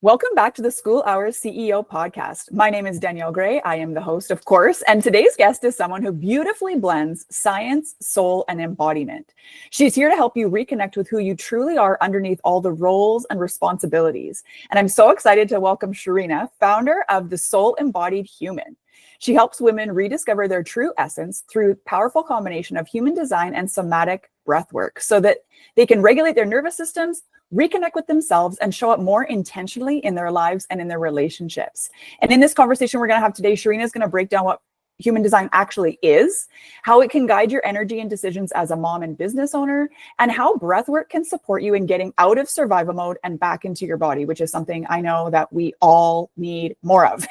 Welcome back to the School Hours CEO podcast. My name is Danielle Gray. I am the host, of course, and today's guest is someone who beautifully blends science, soul, and embodiment. She's here to help you reconnect with who you truly are underneath all the roles and responsibilities. And I'm so excited to welcome Sherina, founder of the Soul Embodied Human. She helps women rediscover their true essence through a powerful combination of human design and somatic breathwork so that they can regulate their nervous systems, reconnect with themselves, and show up more intentionally in their lives and in their relationships. And in this conversation we're going to have today, Sherina is going to break down what human design actually is, how it can guide your energy and decisions as a mom and business owner, and how breathwork can support you in getting out of survival mode and back into your body, which is something I know that we all need more of.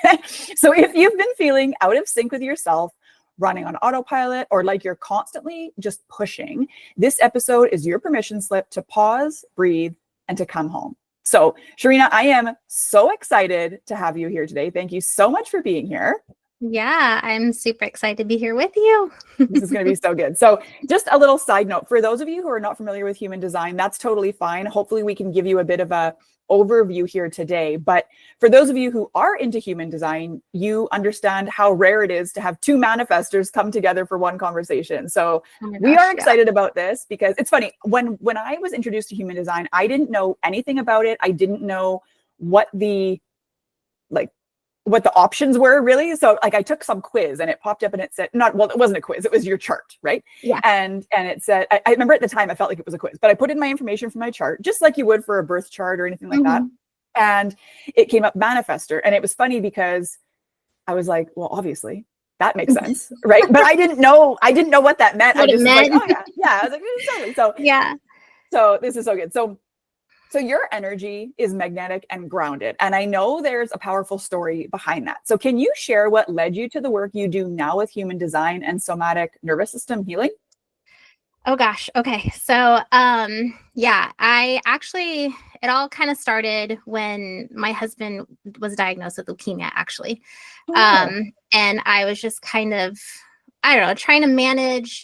So if you've been feeling out of sync with yourself, running on autopilot, or like you're constantly just pushing, this episode is your permission slip to pause, breathe, and to come home. So Sherina, I am so excited to have you here today. Thank you so much for being here. Yeah, I'm super excited to be here with you. This is going to be so good. So just a little side note, for those of you who are not familiar with human design, that's totally fine. Hopefully we can give you a bit of a overview here today. But for those of you who are into human design, you understand how rare it is to have two manifestors come together for one conversation. So we are excited about this because it's funny. When I was introduced to human design, I didn't know anything about it. I didn't know what the options were really. So like I took some quiz and it popped up and it said, it wasn't a quiz, it was your chart, right? Yeah. And it said, I remember at the time I felt like it was a quiz, but I put in my information for my chart, just like you would for a birth chart or anything like that. And it came up manifestor. And it was funny because I was like, well, obviously that makes sense, right? But I didn't know what that meant. What I just was like, meant. oh yeah. I was like, totally. So yeah. So this is so good. So your energy is magnetic and grounded. And I know there's a powerful story behind that. So can you share what led you to the work you do now with human design and somatic nervous system healing? Oh gosh. Okay. So, it all kind of started when my husband was diagnosed with leukemia, actually. And I was just kind of, I don't know, trying to manage,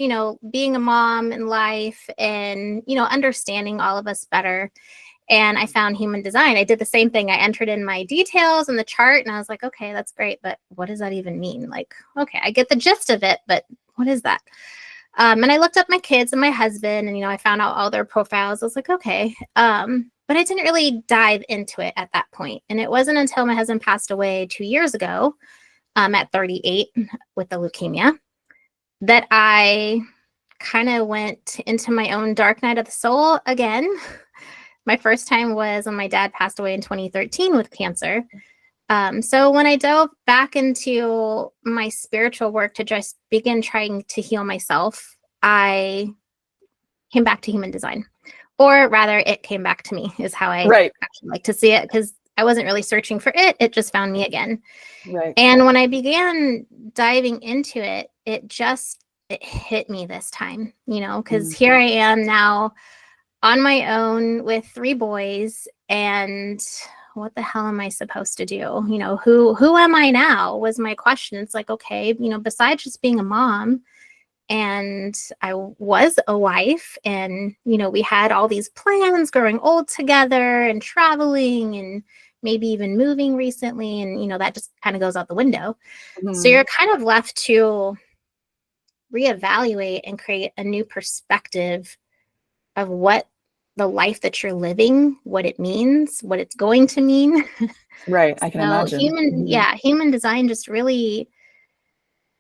being a mom in life and, understanding all of us better. And I found human design. I did the same thing. I entered in my details in the chart and I was like, okay, that's great. But what does that even mean? Like, okay, I get the gist of it, but what is that? And I looked up my kids and my husband and, I found out all their profiles. I was like, okay. But I didn't really dive into it at that point. And it wasn't until my husband passed away 2 years ago at 38 with the leukemia that I kind of went into my own dark night of the soul again. My first time was when my dad passed away in 2013 with cancer. So when I dove back into my spiritual work to just begin trying to heal myself, I came back to human design. Or rather, it came back to me is how I actually like to see it, because I wasn't really searching for it. It just found me again. Right. And when I began diving into it, it hit me this time, because here I am now on my own with 3 boys, and what the hell am I supposed to do? Who am I now was my question. It's like, okay, besides just being a mom, and I was a wife, and, we had all these plans growing old together and traveling and maybe even moving recently. And, that just kind of goes out the window. So you're kind of left to reevaluate and create a new perspective of what the life that you're living, what it means, what it's going to mean. Right. I can imagine. Human design just really,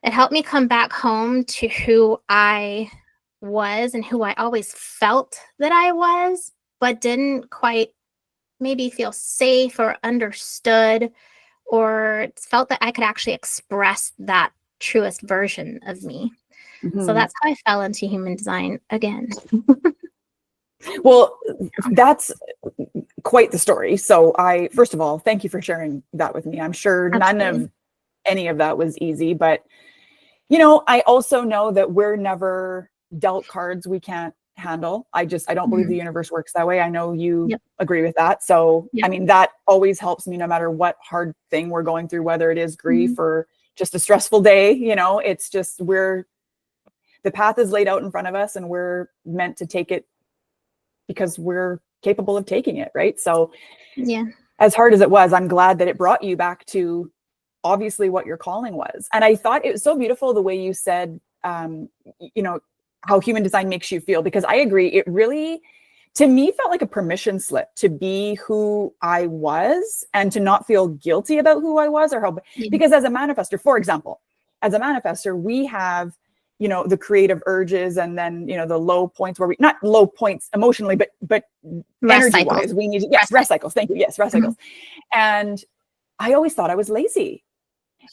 it helped me come back home to who I was and who I always felt that I was, but didn't quite maybe feel safe or understood, or felt that I could actually express that truest version of me. So that's how I fell into human design again. Well, that's quite the story. So first of all, thank you for sharing that with me. I'm sure none of any of that was easy, but I also know that we're never dealt cards we can't handle. I don't believe the universe works that way. I know you agree with that. So, I mean, that always helps me no matter what hard thing we're going through, whether it is grief or just a stressful day, it's just, the path is laid out in front of us and we're meant to take it because we're capable of taking it. Right. So as hard as it was, I'm glad that it brought you back to obviously what your calling was. And I thought it was so beautiful the way you said, how human design makes you feel, because I agree. It really, to me, felt like a permission slip to be who I was and to not feel guilty about who I was, or how, because as a manifestor, for example, as a manifestor, we have, the creative urges, and then, the low points where not low points emotionally, but energy wise, we need, rest cycles. Thank you. Yes. Rest cycles. And I always thought I was lazy.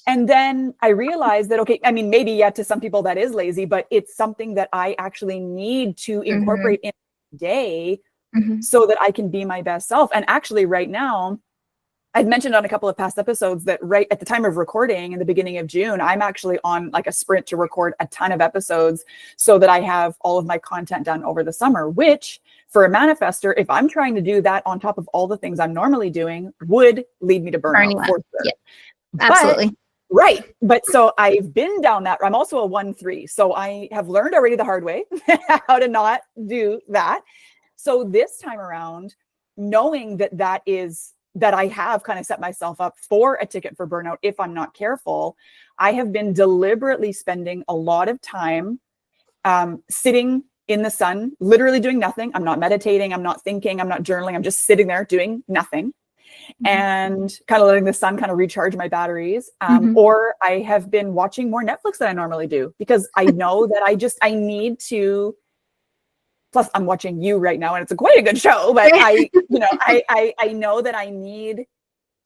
And then I realized that, okay, I mean, maybe to some people that is lazy, but it's something that I actually need to incorporate in the day so that I can be my best self. And actually right now, I've mentioned on a couple of past episodes that right at the time of recording in the beginning of June, I'm actually on like a sprint to record a ton of episodes so that I have all of my content done over the summer, which for a manifestor, if I'm trying to do that on top of all the things I'm normally doing, would lead me to burnout. For sure. Yeah, absolutely. Right. But so I've been down that. I'm also a 1-3. So I have learned already the hard way how to not do that. So this time around, knowing that I have kind of set myself up for a ticket for burnout if I'm not careful, I have been deliberately spending a lot of time sitting in the sun, literally doing nothing. I'm not meditating. I'm not thinking. I'm not journaling. I'm just sitting there doing nothing. And kind of letting the sun kind of recharge my batteries. Or I have been watching more Netflix than I normally do, because I know that I need to, plus I'm watching You right now and it's quite a good show, but I know that I need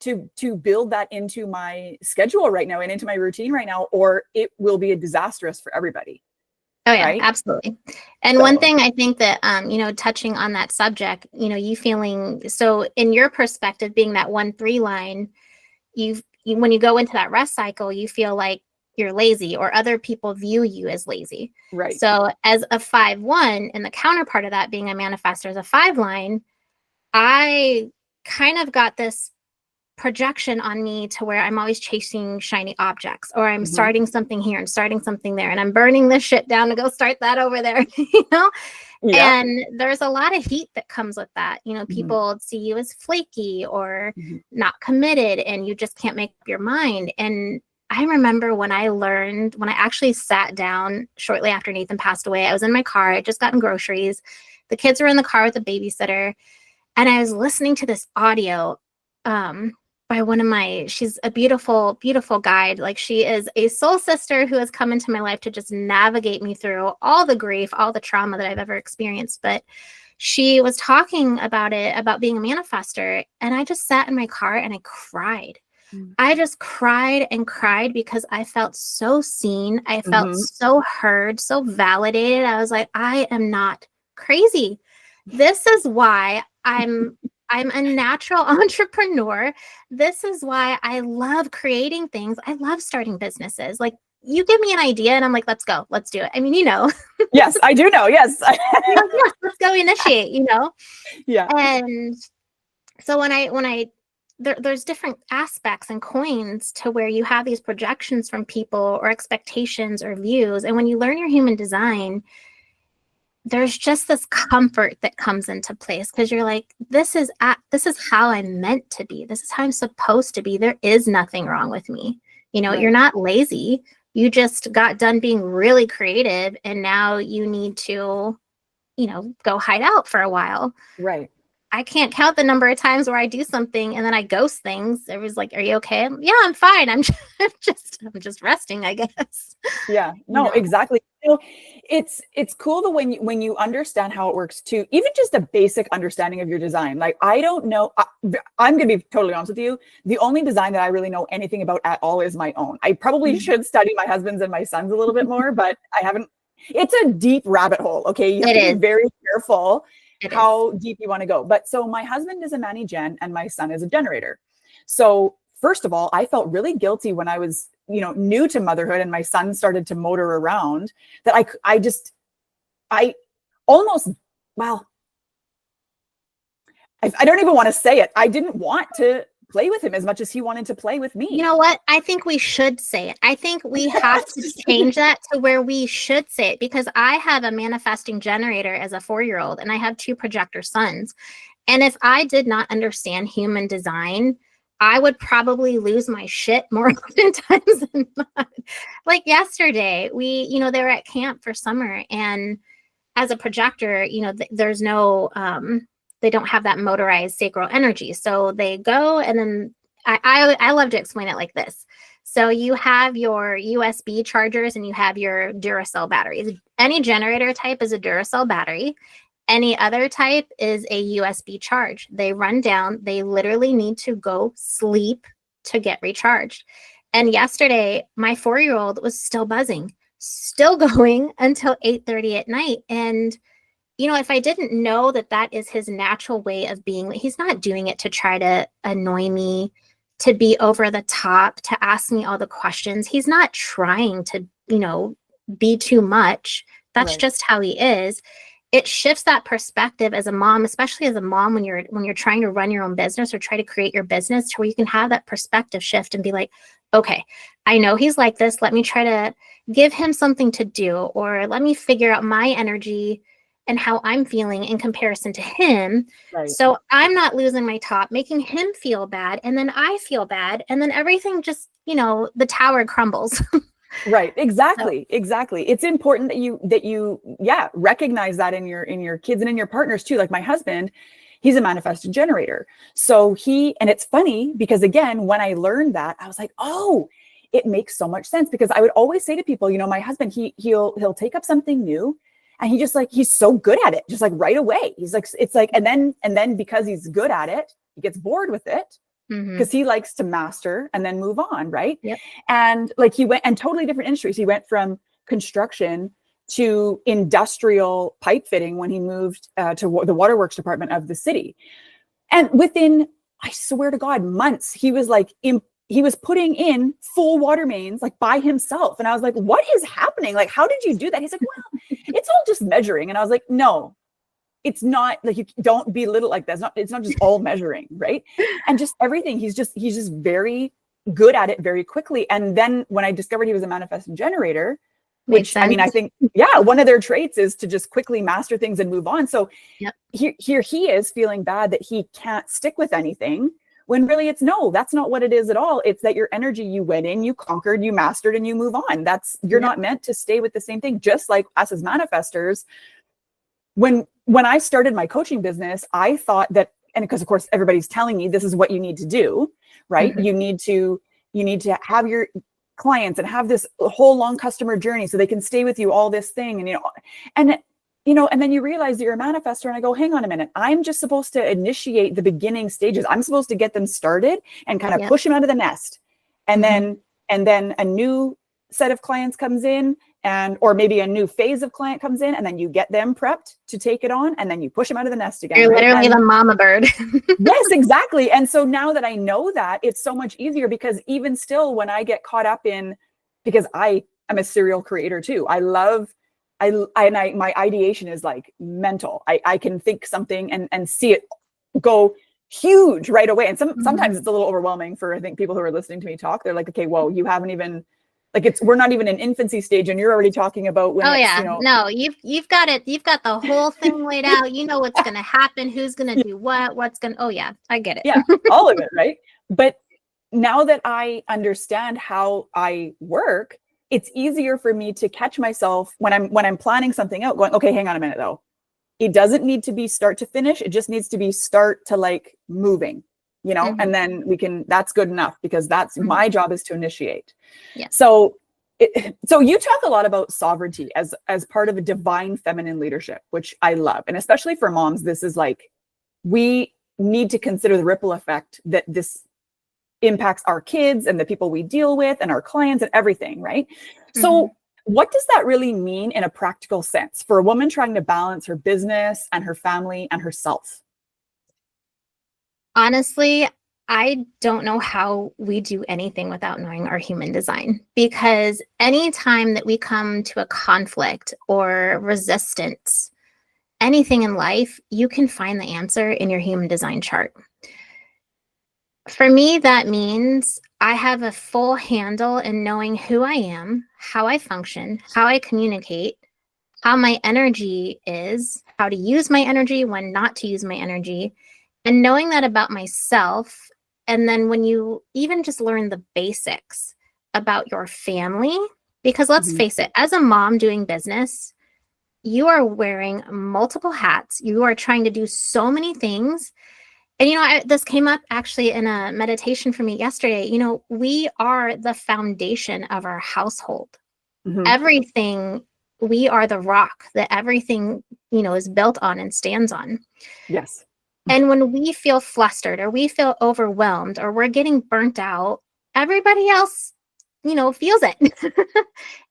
to build that into my schedule right now and into my routine right now, or it will be disastrous for everybody. Oh yeah, right? Absolutely. And one thing I think that, touching on that subject, you feeling, so in your perspective, being that 1-3 line, when you go into that rest cycle, you feel like you're lazy, or other people view you as lazy. Right. So as a 5-1, and the counterpart of that being a manifestor as a 5 line, I kind of got this projection on me to where I'm always chasing shiny objects, or I'm starting something here and starting something there, and I'm burning this shit down to go start that over there, Yeah. And there's a lot of heat that comes with that. People see you as flaky or not committed, and you just can't make up your mind. And I remember when I actually sat down shortly after Nathan passed away, I was in my car, I had just gotten groceries. The kids were in the car with a babysitter, and I was listening to this audio, by she's a beautiful, beautiful guide. Like, she is a soul sister who has come into my life to just navigate me through all the grief, all the trauma that I've ever experienced. But she was talking about being a manifestor. And I just sat in my car and I cried. I just cried and cried because I felt so seen. I felt so heard, so validated. I was like, I am not crazy. This is why I'm a natural entrepreneur. This is why I love creating things. I love starting businesses. Like, you give me an idea and I'm like, let's go, let's do it. I mean, Yes, I do know. Yes. Yes, let's go initiate, Yeah. And so there's different aspects and coins to where you have these projections from people, or expectations or views. And when you learn your human design, there's just this comfort that comes into place, because you're like, this is how I'm meant to be. This is how I'm supposed to be. There is nothing wrong with me. Right. You're not lazy. You just got done being really creative, and now you need to, go hide out for a while. Right. I can't count the number of times where I do something and then I ghost things. It was like, are you okay? Yeah, I'm fine. I'm just resting, I guess. Yeah, no, exactly. It's cool that when you understand how it works too, even just a basic understanding of your design. Like, I don't know, I'm going to be totally honest with you. The only design that I really know anything about at all is my own. I probably should study my husband's and my son's a little bit more, but I haven't. It's a deep rabbit hole. Okay. You have to be very careful how deep you want to go. But so my husband is a Manny-Gen and my son is a generator. So first of all, I felt really guilty when I was, new to motherhood and my son started to motor around, that I almost, well, I don't even want to say it. I didn't want to play with him as much as he wanted to play with me. You know what? I think we should say it. I think we have to change that to where we should say it, because I have a manifesting generator as a 4-year-old and I have 2 projector sons. And if I did not understand human design, I would probably lose my shit more oftentimes than not. Like yesterday, they were at camp for summer, and as a projector, there's no, they don't have that motorized sacral energy. So they go, and then I love to explain it like this. So you have your USB chargers and you have your Duracell batteries. Any generator type is a Duracell battery. Any other type is a USB charge. They run down. They literally need to go sleep to get recharged. And yesterday, my 4-year-old was still buzzing, still going until 8:30 at night. And, if I didn't know that that is his natural way of being, he's not doing it to try to annoy me, to be over the top, to ask me all the questions. He's not trying to, be too much. That's Right. just how he is. It shifts that perspective as a mom, especially as a mom when you're trying to run your own business or try to create your business, to where you can have that perspective shift and be like, okay, I know he's like this. Let me try to give him something to do, or let me figure out my energy and how I'm feeling in comparison to him. Right. So I'm not losing my top, making him feel bad. And then I feel bad. And then everything just, the tower crumbles. Right. Exactly. Exactly. It's important that you recognize that in your kids and in your partners too. Like my husband, he's a manifested generator. So and it's funny because again, when I learned that, I was like, oh, it makes so much sense, because I would always say to people, my husband, he'll take up something new, and he's so good at it, just like right away. He's like, it's like, and then because he's good at it, he gets bored with it, because he likes to master and then move on. Right. Yep. And like he went, and totally different industries. He went from construction to industrial pipe fitting when he moved to the waterworks department of the city. And within, I swear to God, months, he was like, he was putting in full water mains like by himself. And I was like, what is happening? Like, how did you do that? He's like, well, it's all just measuring. And I was like, no, it's not. Like, you don't belittle like that. It's not just all measuring, right? And just everything. He's just very good at it very quickly. And then when I discovered he was a manifesting generator, which I mean, I think, one of their traits is to just quickly master things and move on. So here he is feeling bad that he can't stick with anything, when really that's not what it is at all. It's that your energy, you went in, you conquered, you mastered, and you move on. You're not meant to stay with the same thing. Just like us as manifestors, when I started my coaching business, I thought that, and because of course everybody's telling me this is what you need to do, right? You need to have your clients and have this whole long customer journey so they can stay with you, all this thing. And then you realize that you're a manifestor, and I go, hang on a minute. I'm just supposed to initiate the beginning stages. I'm supposed to get them started and kind of push them out of the nest. And then a new set of clients comes in, or maybe a new phase of client comes in, and then you get them prepped to take it on, and then you push them out of the nest again. You're literally the mama bird. Yes, exactly. And so now that I know that, it's so much easier, because even still, when I get caught up in, because I am a serial creator too. My ideation is like mental. I can think something and see it go huge right away. And sometimes it's a little overwhelming for, I think, people who are listening to me talk. They're like, okay, whoa, you haven't even, like, we're not even in infancy stage, and you're already talking about when no, you've got it. You've got the whole thing laid out. You know what's going to happen, who's going to do what's going to, I get it. Yeah, all of it, right? But now that I understand how I work, it's easier for me to catch myself when I'm planning something out, going, okay, hang on a minute though. It doesn't need to be start to finish. It just needs to be start to like moving, and then that's good enough, because that's my job, is to initiate. Yeah. So you talk a lot about sovereignty as part of a divine feminine leadership, which I love. And especially for moms, this is like, we need to consider the ripple effect that this impacts our kids and the people we deal with and our clients and everything, right? So what does that really mean in a practical sense for a woman trying to balance her business and her family and herself? Honestly, I don't know how we do anything without knowing our human design, because anytime that we come to a conflict or resistance, anything in life, you can find the answer in your human design chart. For me, that means I have a full handle in knowing who I am, how I function, how I communicate, how my energy is, how to use my energy, when not to use my energy, And knowing that about myself, and then when you even just learn the basics about your family, because let's face it, as a mom doing business, you are wearing multiple hats. You are trying to do so many things. And, this came up actually in a meditation for me yesterday. We are the foundation of our household. Everything, we are the rock that everything, is built on and stands on. Yes. And when we feel flustered or we feel overwhelmed or we're getting burnt out, everybody else, feels it.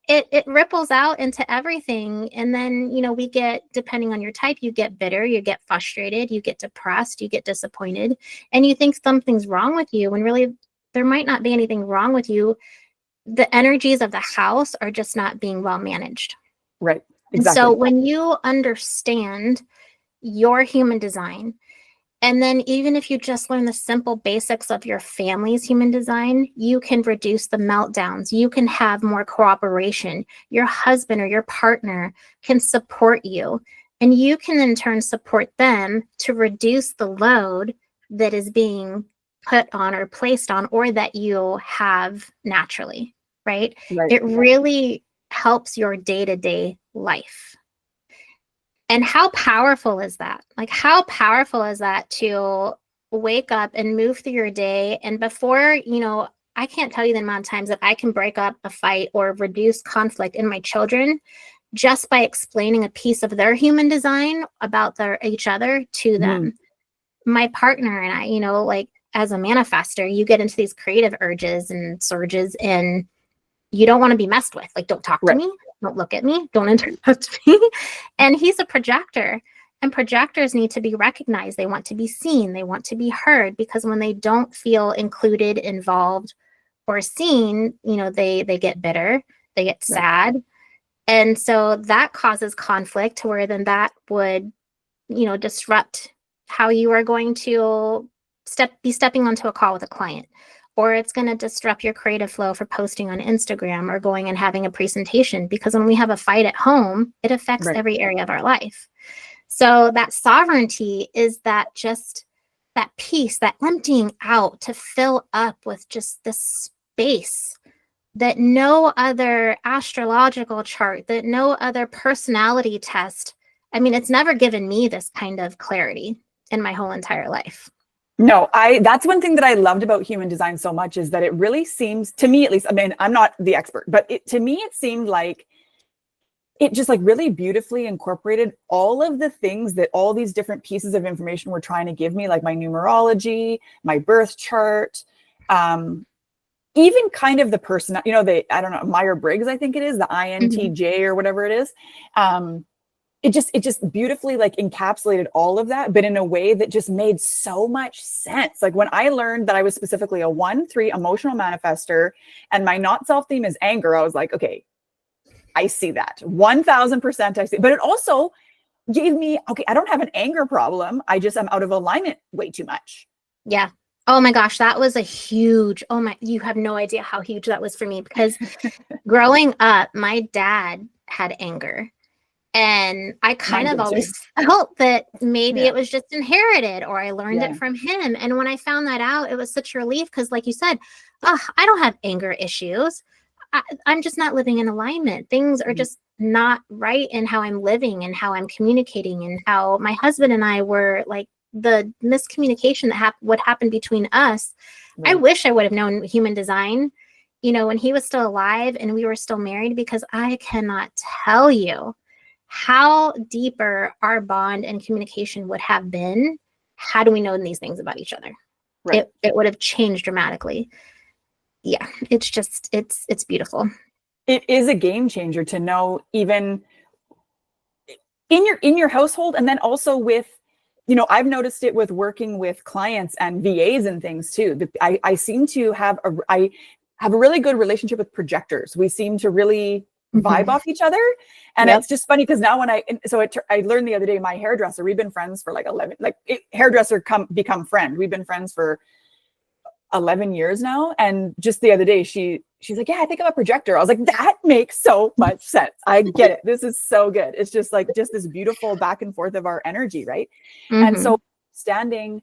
It ripples out into everything. And then, we get, depending on your type, you get bitter, you get frustrated, you get depressed, you get disappointed, and you think something's wrong with you when really there might not be anything wrong with you. The energies of the house are just not being well managed. Right. Exactly. And so when you understand your human design, and then even if you just learn the simple basics of your family's human design, you can reduce the meltdowns. You can have more cooperation. Your husband or your partner can support you. And you can in turn support them to reduce the load that is being put on or placed on, or that you have naturally, right? It really helps your day-to-day life. And how powerful is that? Like, how powerful is that to wake up and move through your day? And before, I can't tell you the amount of times that I can break up a fight or reduce conflict in my children just by explaining a piece of their human design about each other to them. My partner and I, like as a manifestor, you get into these creative urges and surges and you don't want to be messed with. Like, don't talk to me. Don't look at me. Don't interrupt me. And he's a projector. And projectors need to be recognized. They want to be seen. They want to be heard, because when they don't feel included, involved, or seen, they get bitter. They get sad. And so that causes conflict, to where then that would, disrupt how you are going to be stepping onto a call with a client. Or it's going to disrupt your creative flow for posting on Instagram or going and having a presentation, because when we have a fight at home, it affects every area of our life. So that sovereignty is that peace, that emptying out to fill up with just this space that no other astrological chart, that no other personality test. I mean, it's never given me this kind of clarity in my whole entire life. No, that's one thing that I loved about human design so much, is that it really seems, to me at least, I mean, I'm not the expert, but to me, it seemed like it just like really beautifully incorporated all of the things that all these different pieces of information were trying to give me, like my numerology, my birth chart, even kind of the person, I don't know, Myers-Briggs, I think it is, the INTJ or whatever it is. It just beautifully like encapsulated all of that, but in a way that just made so much sense. Like when I learned that I was specifically a 1-3 emotional manifestor and my not self theme is anger, I was like, okay, I see that 1000% I see. But it also gave me, okay, I don't have an anger problem. I'm out of alignment way too much. Yeah. Oh my gosh, that was you have no idea how huge that was for me, because growing up, my dad had anger. And I kind of always felt that maybe it was just inherited, or I learned it from him. And when I found that out, it was such a relief, because like you said, I don't have anger issues. I'm just not living in alignment. Things are just not right in how I'm living and how I'm communicating, and how my husband and I were like, the miscommunication that would happen between us. I wish I would have known human design, when he was still alive and we were still married, because I cannot tell you how deeper our bond and communication would have been had we known these things about each other. It would have changed dramatically. Yeah, it's just, it's beautiful. It is a game changer to know, even in your household, and then also with, I've noticed it with working with clients and VAs and things too. I seem to have I have a really good relationship with projectors. We seem to really vibe off each other. And it's just funny, because now when I learned the other day, my hairdresser, we've been friends for like 11, hairdresser become friend. We've been friends for 11 years now. And just the other day, she's like, yeah, I think I'm a projector. I was like, that makes so much sense. I get it. This is so good. It's just like, just this beautiful back and forth of our energy. Right. And so standing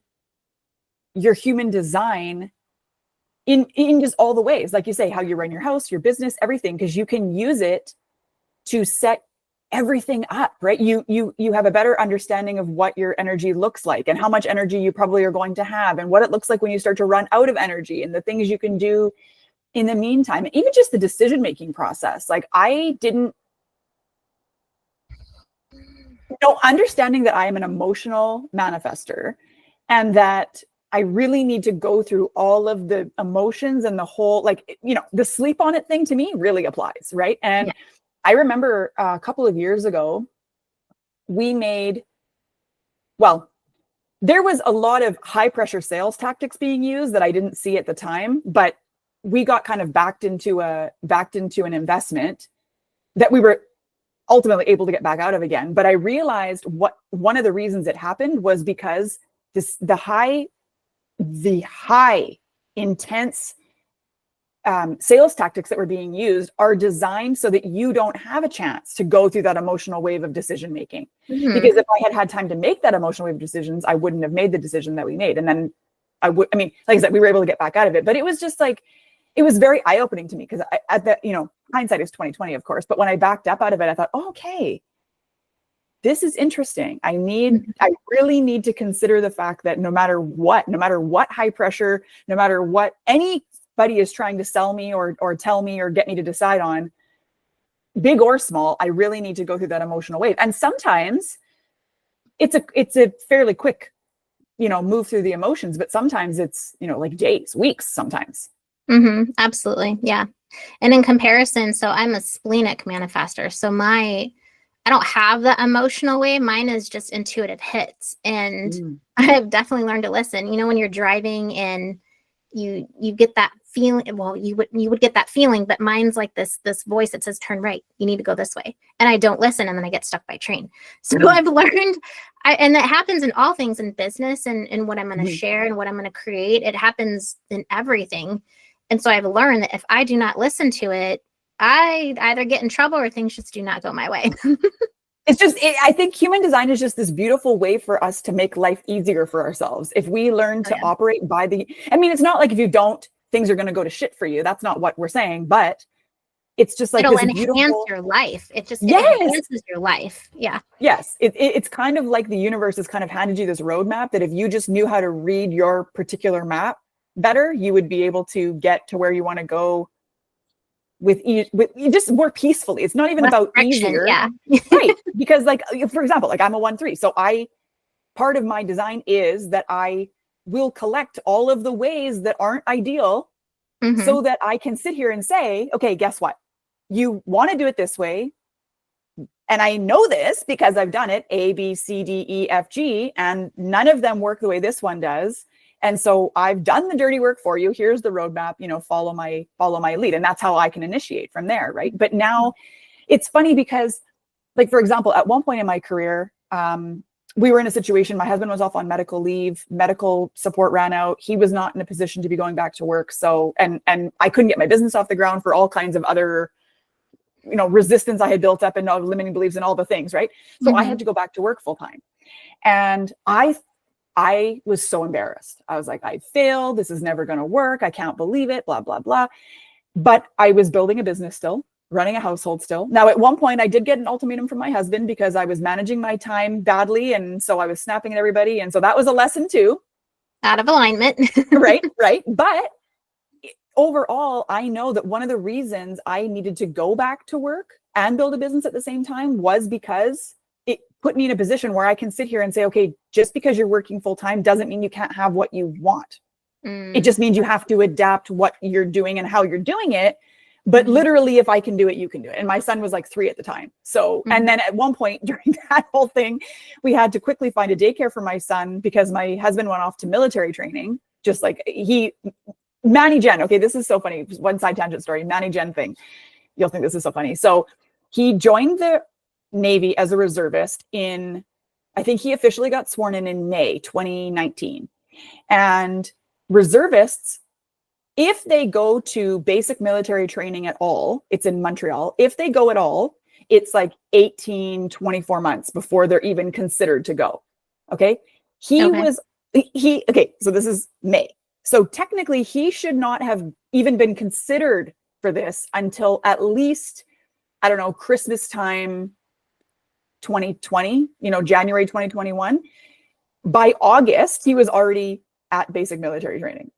your human design in just all the ways, like you say, how you run your house, your business, everything, because you can use it to set everything up, right? You have a better understanding of what your energy looks like and how much energy you probably are going to have and what it looks like when you start to run out of energy and the things you can do in the meantime. Even just the decision-making process. Like understanding that I am an emotional manifester and that I really need to go through all of the emotions and the whole, like, the sleep on it thing to me really applies, right? And yeah. I remember a couple of years ago, there was a lot of high pressure sales tactics being used that I didn't see at the time, but we got kind of backed into an investment that we were ultimately able to get back out of again. But I realized one of the reasons it happened was because the high intense sales tactics that were being used are designed so that you don't have a chance to go through that emotional wave of decision making. Mm-hmm. Because if I had time to make that emotional wave of decisions, I wouldn't have made the decision that we made. And then like I said, we were able to get back out of it. But it was just like, it was very eye-opening to me because hindsight is 2020, of course. But when I backed up out of it, I thought, oh, okay, this is interesting. I really need to consider the fact that no matter what high pressure, no matter what anybody is trying to sell me or tell me or get me to decide on, big or small, I really need to go through that emotional wave. And sometimes it's a fairly quick, move through the emotions, but sometimes it's, like days, weeks, sometimes. Mm-hmm. Absolutely. Yeah. And in comparison, so I'm a splenic manifestor. So I don't have the emotional wave. Mine is just intuitive hits. And I've definitely learned to listen. When you're driving and you get that feeling, well, you would get that feeling, but mine's like this voice that says, turn right, you need to go this way. And I don't listen. And then I get stuck by train. So I've learned, and that happens in all things in business and what I'm going to share and what I'm going to create. It happens in everything. And so I've learned that if I do not listen to it, I either get in trouble or things just do not go my way. I think human design is just this beautiful way for us to make life easier for ourselves. If we learn to operate by it's not like if you don't, things are going to go to shit for you. That's not what we're saying, but it's just like it'll enhance your life. It enhances your life. Yeah. Yes. It's kind of like the universe has kind of handed you this roadmap that if you just knew how to read your particular map better, you would be able to get to where you want to go with just more peacefully. It's not even about easier. Yeah. Right. Because for example, I'm a 1-3. So part of my design is that I will collect all of the ways that aren't ideal so that I can sit here and say, okay, guess what? You want to do it this way. And I know this because I've done it A, B, C, D, E, F, G, and none of them work the way this one does. And so I've done the dirty work for you. Here's the roadmap, follow my lead. And that's how I can initiate from there. Right. But now it's funny because for example, at one point in my career, we were in a situation, my husband was off on medical leave, medical support ran out. He was not in a position to be going back to work. So, and I couldn't get my business off the ground for all kinds of other, resistance I had built up and limiting beliefs and all the things. Right. So I had to go back to work full time. And I was so embarrassed. I was like, I failed. This is never going to work. I can't believe it, blah, blah, blah. But I was building a business still, running a household still. Now, at one point I did get an ultimatum from my husband because I was managing my time badly. And so I was snapping at everybody. And so that was a lesson too. Out of alignment. Right. But overall, I know that one of the reasons I needed to go back to work and build a business at the same time was because it put me in a position where I can sit here and say, okay, just because you're working full time doesn't mean you can't have what you want. It just means you have to adapt what you're doing and how you're doing it. But literally, if I can do it, you can do it. And my son was 3 at the time. So, and then at one point during that whole thing, we had to quickly find a daycare for my son because my husband went off to military training. Just Manny Gen. Okay, this is so funny. One side tangent story, Manny Gen thing. You'll think this is so funny. So he joined the Navy as a reservist I think he officially got sworn in May 2019. And reservists, if they go to basic military training at all, it's in Montreal. If they go at all, it's 18, 24 months before they're even considered to go. Okay. He was Okay, so this is May. So technically he should not have even been considered for this until at least, I don't know, Christmas time 2020, January 2021. By August, he was already at basic military training.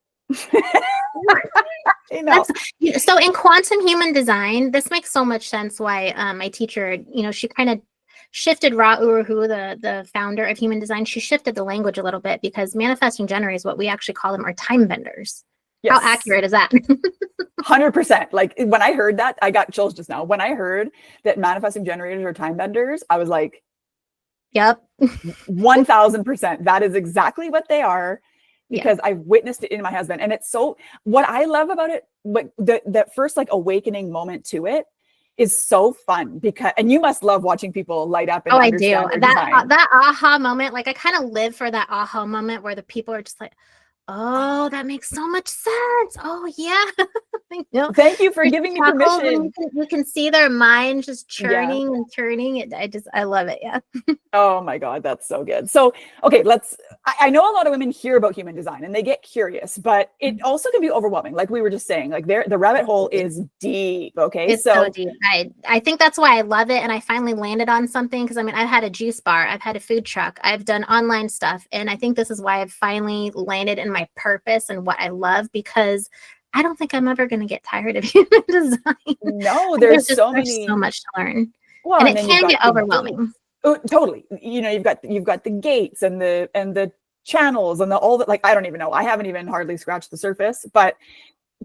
So in quantum human design, this makes so much sense why my teacher, she kind of shifted Ra Uru Hu, the founder of human design. She shifted the language a little bit because manifesting generators, what we actually call them, are time benders. Yes. How accurate is that? 100%. Like when I heard that, I got chills just now. When I heard that manifesting generators are time benders, I was like, yep. 1000%. That is exactly what they are, because I've witnessed it in my husband. And it's so, what I love about it, but that first like awakening moment to it is so fun, because, and you must love watching people light up. And I do. That aha moment, like I kind of live for that aha moment where the people are just like, oh, that makes so much sense. Oh yeah. Thank you for giving me permission. You can see their mind just churning and turning. I love it. Yeah. Oh my God, that's so good. So, okay, I know a lot of women hear about human design and they get curious, but it also can be overwhelming. Like we were just saying, like the rabbit hole is deep. Okay. It's so deep. I think that's why I love it. And I finally landed on something, because I've had a juice bar, I've had a food truck, I've done online stuff. And I think this is why I've finally landed in my purpose and what I love, because I don't think I'm ever going to get tired of human design. No, there's so much to learn. Well, and it can get overwhelming. Oh, totally. You've got the gates and the channels and all that. Like, I don't even know. I haven't even hardly scratched the surface, but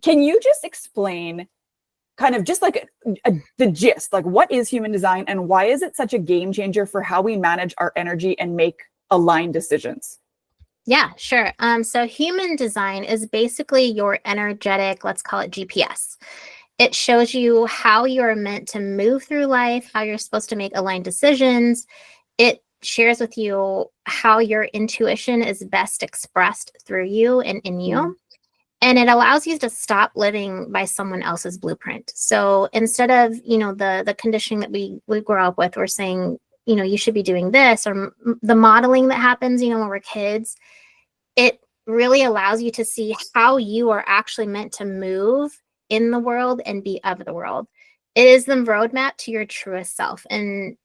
can you just explain kind of just like the gist, like what is human design and why is it such a game changer for how we manage our energy and make aligned decisions? Yeah, sure. So human design is basically your energetic, let's call it GPS. It shows you how you're meant to move through life, how you're supposed to make aligned decisions. It shares with you how your intuition is best expressed through you and in you. Mm-hmm. And it allows you to stop living by someone else's blueprint. So instead of, the conditioning that we grow up with, we're saying, you should be doing this, or the modeling that happens, when we're kids, it really allows you to see how you are actually meant to move in the world and be of the world. It is the roadmap to your truest self, and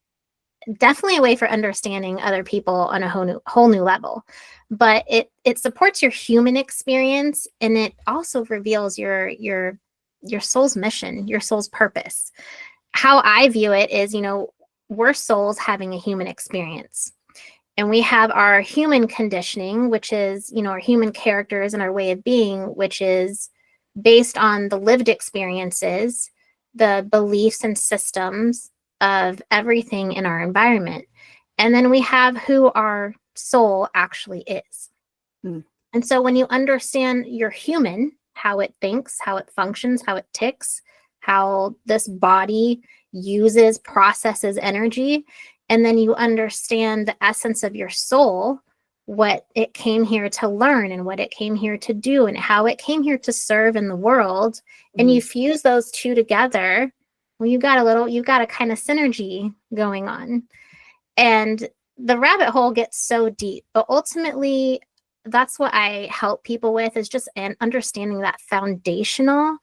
definitely a way for understanding other people on a whole new level. But it supports your human experience, and it also reveals your soul's mission, your soul's purpose. How I view it is, we're souls having a human experience. And we have our human conditioning, which is, our human characters and our way of being, which is based on the lived experiences, the beliefs and systems of everything in our environment. And then we have who our soul actually is. Mm. And so when you understand your human, how it thinks, how it functions, how it ticks, how this body uses, processes energy, and then you understand the essence of your soul, what it came here to learn and what it came here to do and how it came here to serve in the world. Mm-hmm. And you fuse those two together, well, you've got a kind of synergy going on. And the rabbit hole gets so deep, but ultimately that's what I help people with, is just understanding that foundational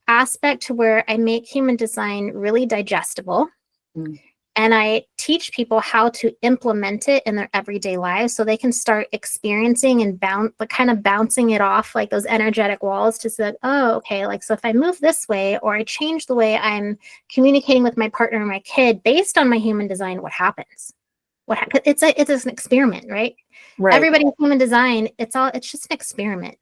aspect to where I make human design really digestible. Mm. And I teach people how to implement it in their everyday lives so they can start experiencing and bouncing it off like those energetic walls to say, oh, okay, like, so if I move this way or I change the way I'm communicating with my partner or my kid based on my human design, what happens? It's an experiment, right? Everybody's human design, it's just an experiment.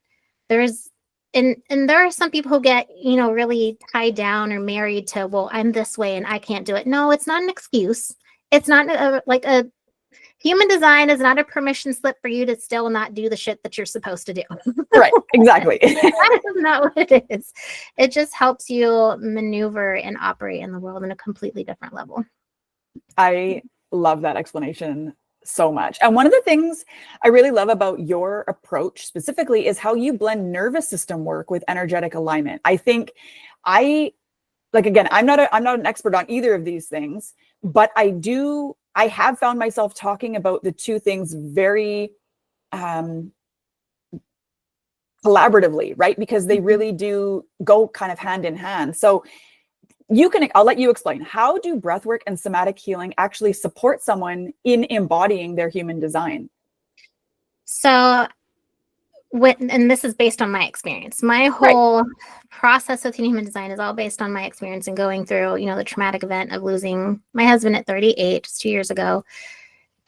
And there are some people who get, really tied down or married to, well, I'm this way and I can't do it. No, it's not an excuse. It's not a human design is not a permission slip for you to still not do the shit that you're supposed to do. Right. Exactly. That is not what it is. It just helps you maneuver and operate in the world in a completely different level. I love that explanation so much. And one of the things I really love about your approach specifically is how you blend nervous system work with energetic alignment. I think again, I'm not an expert on either of these things, but I have found myself talking about the two things very collaboratively, right? Because they really do go kind of hand in hand. So I'll let you explain, how do breathwork and somatic healing actually support someone in embodying their human design? So, and this is based on my experience. My whole process with human design is all based on my experience and going through, the traumatic event of losing my husband at 38, just 2 years ago.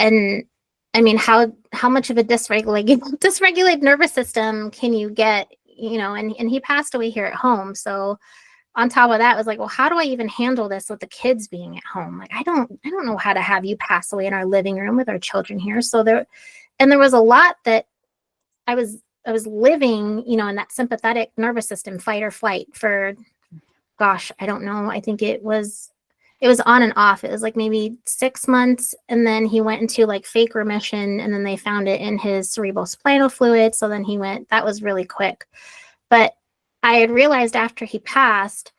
And I mean, how much of a dysregulated nervous system can you get, and he passed away here at home. So on top of that, it was like, well, how do I even handle this with the kids being at home? Like, I don't know how to have you pass away in our living room with our children here. So there was a lot that I was living, in that sympathetic nervous system, fight or flight, for, gosh, I don't know. I think it was on and off. It was like maybe 6 months. And then he went into like fake remission, and then they found it in his cerebrospinal fluid. So then that was really quick. But I had realized after he passed,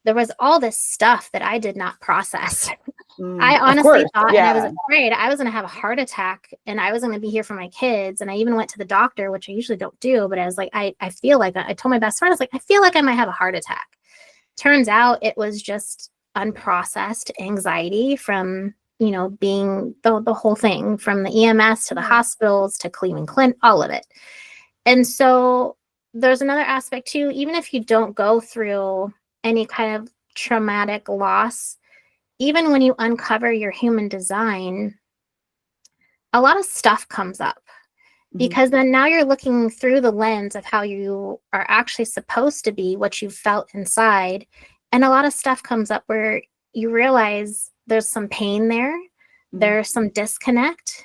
there was all this stuff that I did not process. I honestly thought, and I was afraid I was going to have a heart attack, and I was going to be here for my kids. And I even went to the doctor, which I usually don't do, but I was like, I feel like, I told my best friend, I was like, I feel like I might have a heart attack. Turns out it was just unprocessed anxiety from, being the whole thing, from the EMS to the hospitals to Cleveland Clinic, all of it. And so there's another aspect too, even if you don't go through any kind of traumatic loss, even when you uncover your human design, a lot of stuff comes up, because then now you're looking through the lens of how you are actually supposed to be, what you felt inside. And a lot of stuff comes up where you realize there's some pain there. There's some disconnect.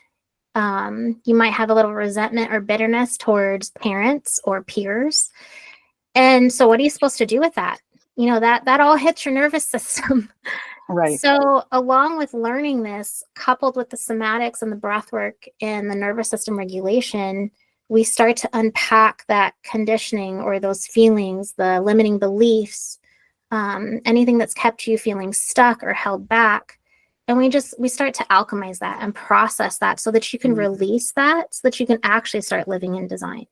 You might have a little resentment or bitterness towards parents or peers. And so what are you supposed to do with that? That all hits your nervous system. Right. So along with learning this, coupled with the somatics and the breath work and the nervous system regulation, we start to unpack that conditioning or those feelings, the limiting beliefs, anything that's kept you feeling stuck or held back. And we start to alchemize that and process that so that you can release that, so that you can actually start living in design.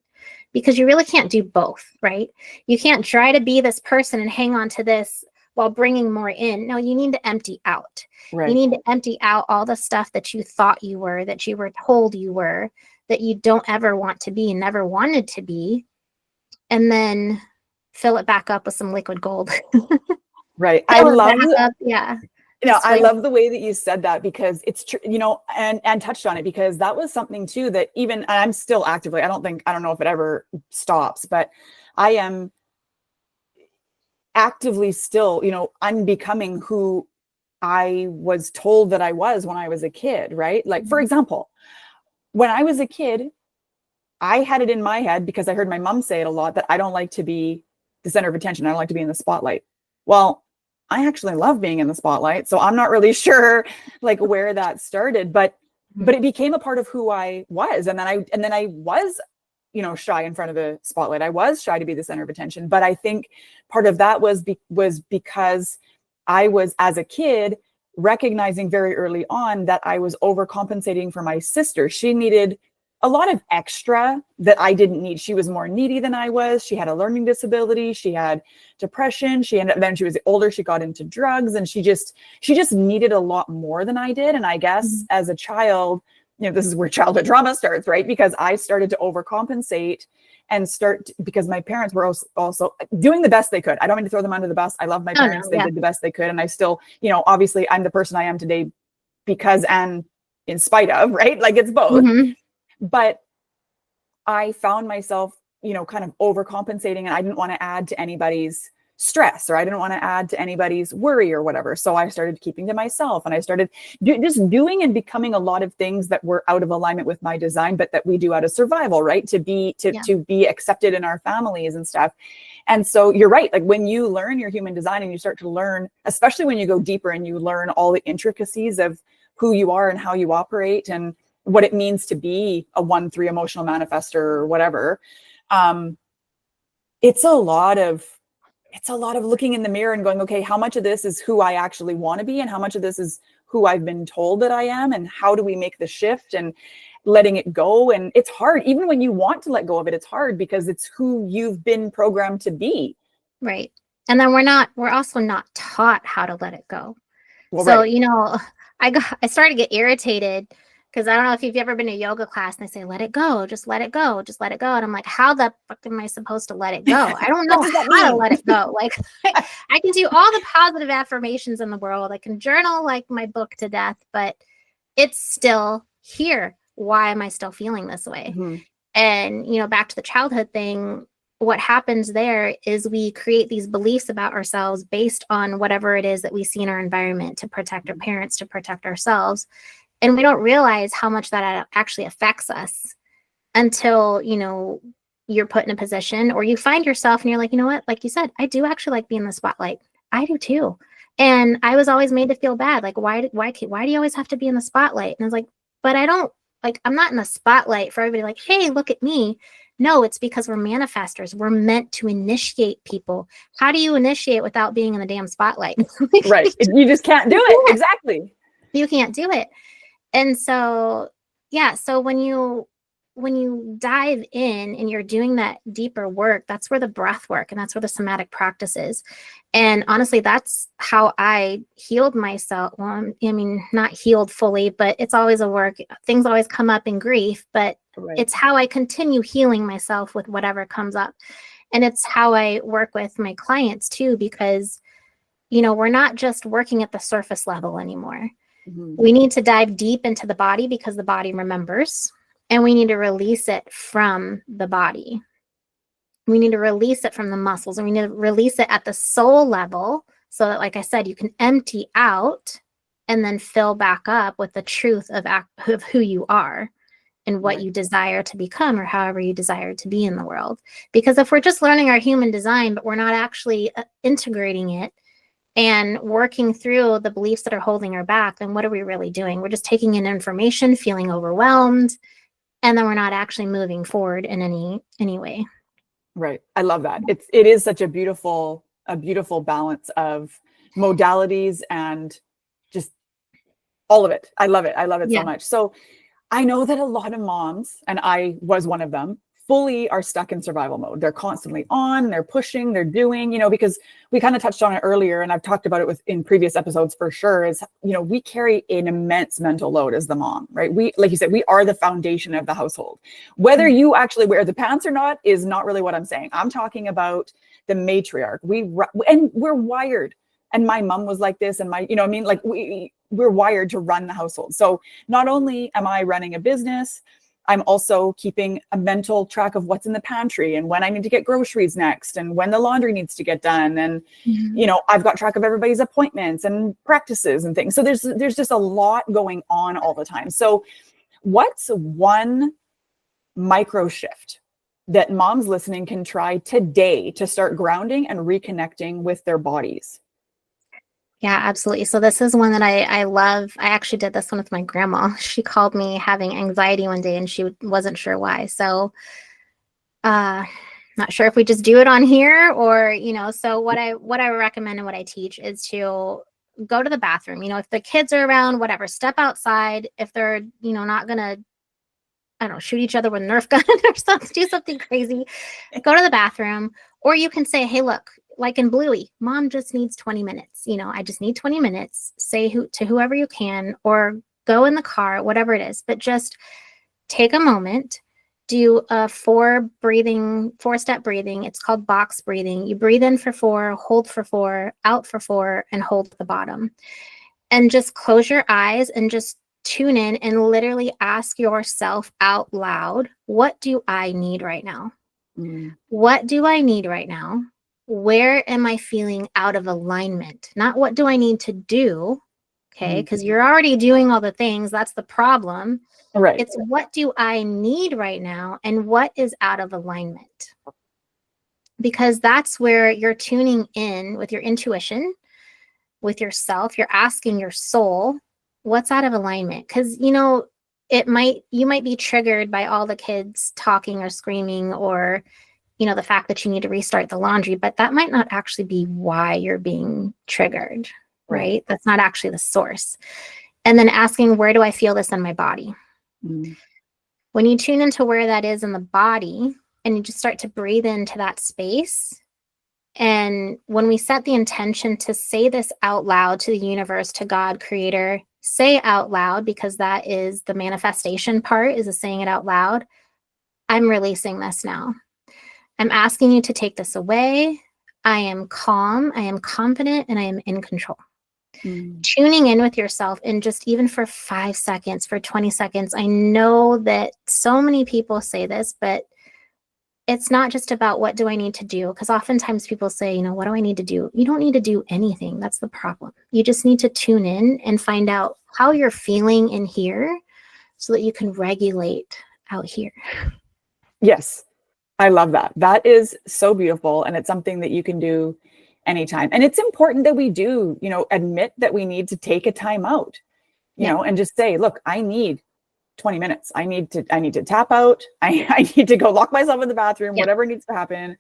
Because you really can't do both, right? You can't try to be this person and hang on to this while bringing more in. No, you need to empty out. Right. You need to empty out all the stuff that you thought you were, that you were told you were, that you don't ever want to be, never wanted to be, and then fill it back up with some liquid gold. Right. I love I love the way that you said that, because it's true, and touched on it, because that was something too that even I'm still actively, I don't know if it ever stops, but I am actively still, unbecoming who I was told that I was when I was a kid, right? Like, for example, when I was a kid, I had it in my head, because I heard my mom say it a lot, that I don't like to be the center of attention. I don't like to be in the spotlight. Well, I actually love being in the spotlight. So I'm not really sure like where that started, but it became a part of who I was. And then I was, shy in front of the spotlight. I was shy to be the center of attention. But I think part of that was because I was, as a kid, recognizing very early on that I was overcompensating for my sister. She needed a lot of extra that I didn't need. She was more needy than I was. She had a learning disability. She had depression. Then she was older, she got into drugs, and she just needed a lot more than I did. And I guess as a child, this is where childhood trauma starts, right? Because I started to overcompensate and because my parents were also doing the best they could. I don't mean to throw them under the bus. I love my parents. They did the best they could. And I still, obviously I'm the person I am today because and in spite of, right? Like, it's both. But I found myself, kind of overcompensating, and I didn't want to add to anybody's stress, or I didn't want to add to anybody's worry or whatever. So I started keeping to myself, and I started just doing and becoming a lot of things that were out of alignment with my design, but that we do out of survival, right? To be accepted in our families and stuff. And so you're right. Like, when you learn your human design and you start to learn, especially when you go deeper and you learn all the intricacies of who you are and how you operate and what it means to be a 1-3 emotional manifestor or whatever. It's a lot of looking in the mirror and going, okay, how much of this is who I actually want to be, and how much of this is who I've been told that I am, and how do we make the shift? And letting it go. And it's hard, even when you want to let go of it, it's hard because it's who you've been programmed to be. Right. And then we're also not taught how to let it go. Well, So, right. I started to get irritated because I don't know if you've ever been to yoga class and they say, let it go, just let it go, just let it go. And I'm like, how the fuck am I supposed to let it go? I don't know how to let it go. Like I can do all the positive affirmations in the world. I can journal like my book to death, but it's still here. Why am I still feeling this way? Mm-hmm. And, back to the childhood thing, what happens there is we create these beliefs about ourselves based on whatever it is that we see in our environment to protect our parents, to protect ourselves. And we don't realize how much that actually affects us until, you're put in a position or you find yourself and you're like, you know what, like you said, I do actually like being in the spotlight. I do too. And I was always made to feel bad. Like, why do you always have to be in the spotlight? And I was like, but I'm not in the spotlight for everybody like, hey, look at me. No, it's because we're manifestors. We're meant to initiate people. How do you initiate without being in the damn spotlight? Right. You just can't do it. Exactly. You can't do it. And so, yeah. So when you dive in and you're doing that deeper work, that's where the breath work and that's where the somatic practice is. And honestly, that's how I healed myself. Well, I mean, not healed fully, but it's always a work. Things always come up in grief, but Right. it's how I continue healing myself with whatever comes up. And it's how I work with my clients too, because, we're not just working at the surface level anymore. Mm-hmm. We need to dive deep into the body because the body remembers, and we need to release it from the body. We need to release it from the muscles, and we need to release it at the soul level so that, like I said, you can empty out and then fill back up with the truth of who you are and what you desire to become, or however you desire to be in the world. Because if we're just learning our human design, but we're not actually integrating it and working through the beliefs that are holding her back, then what are we really doing? We're just taking in information, feeling overwhelmed, and then we're not actually moving forward in any way. Right. I love that. It is such a beautiful balance of modalities and just all of it. I love it. I love it so much. So I know that a lot of moms, and I was one of them, fully are stuck in survival mode. They're constantly on, they're pushing, they're doing, because we kind of touched on it earlier, and I've talked about it in previous episodes for sure, is, we carry an immense mental load as the mom, right? We, like you said, we are the foundation of the household. Whether you actually wear the pants or not is not really what I'm saying. I'm talking about the matriarch. We're wired. And my mom was like this, and we're wired to run the household. So not only am I running a business, I'm also keeping a mental track of what's in the pantry and when I need to get groceries next and when the laundry needs to get done. And, I've got track of everybody's appointments and practices and things. So there's just a lot going on all the time. So what's one micro shift that moms listening can try today to start grounding and reconnecting with their bodies? Yeah, absolutely. So this is one that I love. I actually did this one with my grandma. She called me having anxiety one day and she wasn't sure why. So not sure if we just do it on here or, so what I recommend and what I teach is to go to the bathroom. If the kids are around, whatever, step outside. If they're, not going to, I don't know, shoot each other with a Nerf gun or something, do something crazy, go to the bathroom. Or you can say, hey, look, like in Bluey, mom just needs 20 minutes. I just need 20 minutes. Say to whoever you can, or go in the car, whatever it is. But just take a moment, do a 4-step breathing. It's called box breathing. You breathe in for 4, hold for 4, out for 4, and hold at the bottom. And just close your eyes and just tune in and literally ask yourself out loud, what do I need right now? What do I need right now? Where am I feeling out of alignment? Not what do I need to do? Okay. Because you're already doing all the things. That's the problem. Right. It's what do I need right now? And what is out of alignment? Because that's where you're tuning in with your intuition, with yourself. You're asking your soul, what's out of alignment? Because, you might be triggered by all the kids talking or screaming or, the fact that you need to restart the laundry, but that might not actually be why you're being triggered, right? That's not actually the source. And then asking, where do I feel this in my body? When you tune into where that is in the body and you just start to breathe into that space, and when we set the intention to say this out loud to the universe, to God, creator, say out loud, because that is the manifestation part, is the saying it out loud. I'm releasing this now. I'm asking you to take this away. I am calm, I am confident, and I am in control. Tuning in with yourself, and just even for 5 seconds, for 20 seconds. I know that so many people say this, but it's not just about what do I need to do? Because oftentimes people say, what do I need to do? You don't need to do anything. That's the problem. You just need to tune in and find out how you're feeling in here so that you can regulate out here. Yes. I love that. That is so beautiful. And it's something that you can do anytime. And it's important that we do, admit that we need to take a time out, and just say, look, I need 20 minutes. I need to tap out. I need to go lock myself in the bathroom, whatever needs to happen.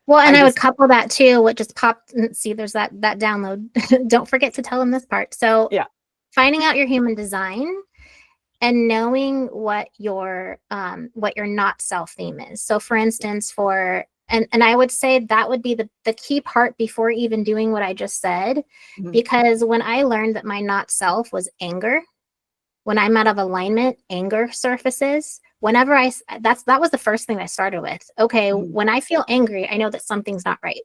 Well, and I would couple that too. What just popped, see, there's that download. Don't forget to tell them this part. So finding out your human design and knowing what your not self theme is. So for instance, and I would say that would be the key part before even doing what I just said, because when I learned that my not self was anger, when I'm out of alignment, anger surfaces. Whenever that was the first thing I started with. Okay, when I feel angry, I know that something's not right.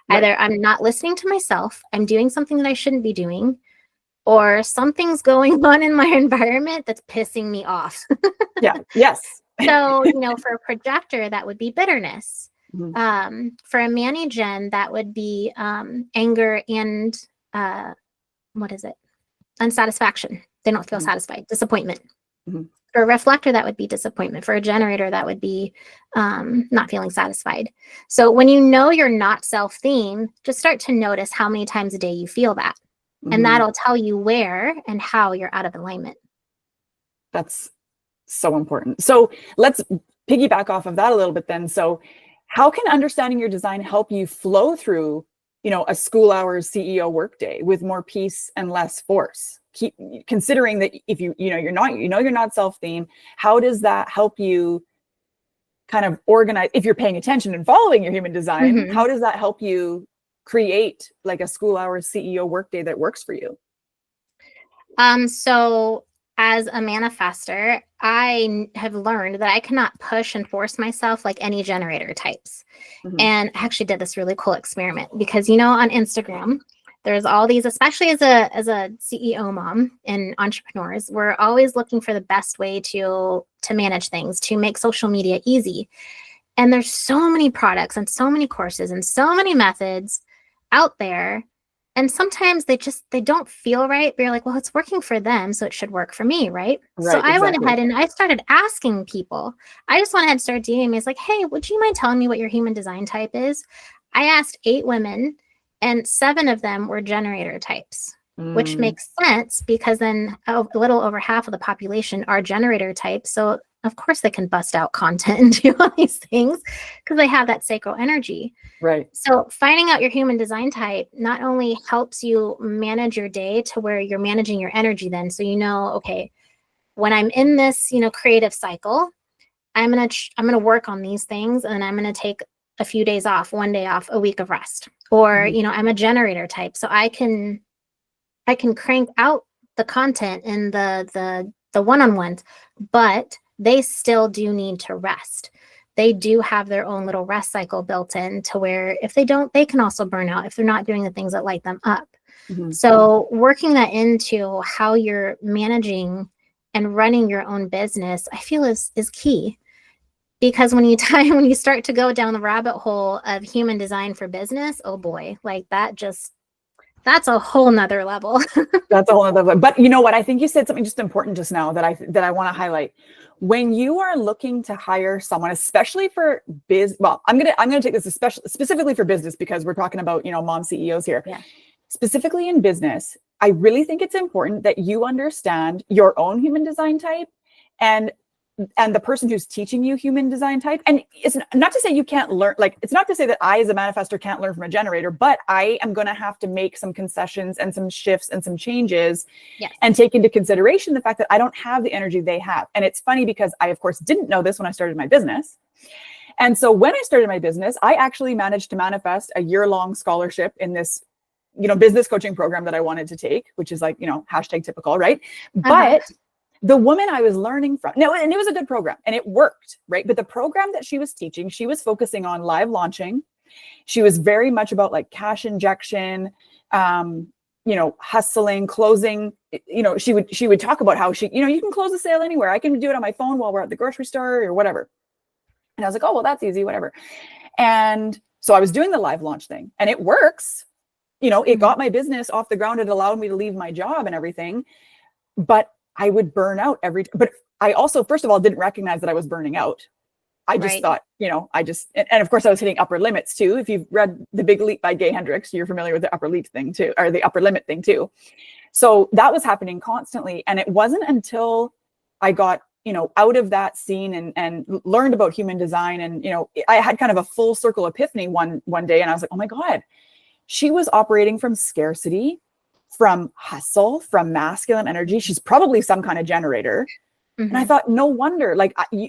Either I'm not listening to myself, I'm doing something that I shouldn't be doing, or something's going on in my environment that's pissing me off. Yes. So, for a projector, that would be bitterness. For a Mani-Gen, that would be anger and unsatisfaction. They don't feel satisfied. Disappointment. For a reflector, that would be disappointment. For a generator, that would be not feeling satisfied. So when you know you're not self-theme, just start to notice how many times a day you feel that. And that'll tell you where and how you're out of alignment. That's so important. So let's piggyback off of that a little bit then. So how can understanding your design help you flow through, a school hours CEO workday with more peace and less force? Considering that if you're not self-theme, how does that help you kind of organize, if you're paying attention and following your human design, how does that help you create like a school hours CEO workday that works for you? So as a manifestor, I have learned that I cannot push and force myself like any generator types. And I actually did this really cool experiment because, on Instagram, there's all these, especially as a CEO mom and entrepreneurs, we're always looking for the best way to manage things, to make social media easy. And there's so many products and so many courses and so many methods out there. And sometimes they don't feel right. But you're like, well, it's working for them, so it should work for me, right? So I went ahead and I started asking people. I just went ahead and started DMing me. It's like, hey, would you mind telling me what your human design type is? I asked 8 women, and 7 of them were generator types, which makes sense because then a little over half of the population are generator types. So of course they can bust out content and do all these things because they have that sacral energy. Right. So finding out your human design type not only helps you manage your day to where you're managing your energy then. So, okay, when I'm in this, creative cycle, I'm going to work on these things and I'm going to take a few days off, 1 day off, a week of rest. Or, I'm a generator type. So I can crank out the content and the one-on-ones, but they still do need to rest. They do have their own little rest cycle built in to where if they don't, they can also burn out if they're not doing the things that light them up. So working that into how you're managing and running your own business, I feel is key. Because when you start to go down the rabbit hole of human design for business, oh boy, like that's a whole nother level. That's a whole nother level. But you know what? I think you said something just important just now that I want to highlight. When you are looking to hire someone, especially for I'm gonna take this specifically for business because we're talking about mom CEOs here. Yeah. Specifically in business, I really think it's important that you understand your own human design type and and the person who's teaching you human design type, and it's not to say you can't learn, like, it's not to say that I as a manifestor can't learn from a generator, but I am going to have to make some concessions and some shifts and some changes, and take into consideration the fact that I don't have the energy they have. And it's funny because I, of course, didn't know this when I started my business. And so when I started my business, I actually managed to manifest a year-long scholarship in this, business coaching program that I wanted to take, which is like, hashtag typical, right? But the woman I was learning from, no, and it was a good program and it worked, right? But the program that she was teaching, she was focusing on live launching. She was very much about like cash injection, hustling, closing. She would talk about how you can close a sale anywhere. I can do it on my phone while we're at the grocery store or whatever. And I was like, oh, well, that's easy, whatever. And so I was doing the live launch thing and it works. It got my business off the ground. It allowed me to leave my job and everything. But I would burn out but I also, first of all, didn't recognize that I was burning out. I just thought, and of course I was hitting upper limits too. If you've read The Big Leap by Gay Hendricks, you're familiar with the upper leap thing too, or the upper limit thing too. So that was happening constantly. And it wasn't until I got, out of that scene and learned about human design. And, I had kind of a full circle epiphany one day. And I was like, oh my God, she was operating from scarcity, from hustle, from masculine energy. She's probably some kind of generator. And I thought, no wonder,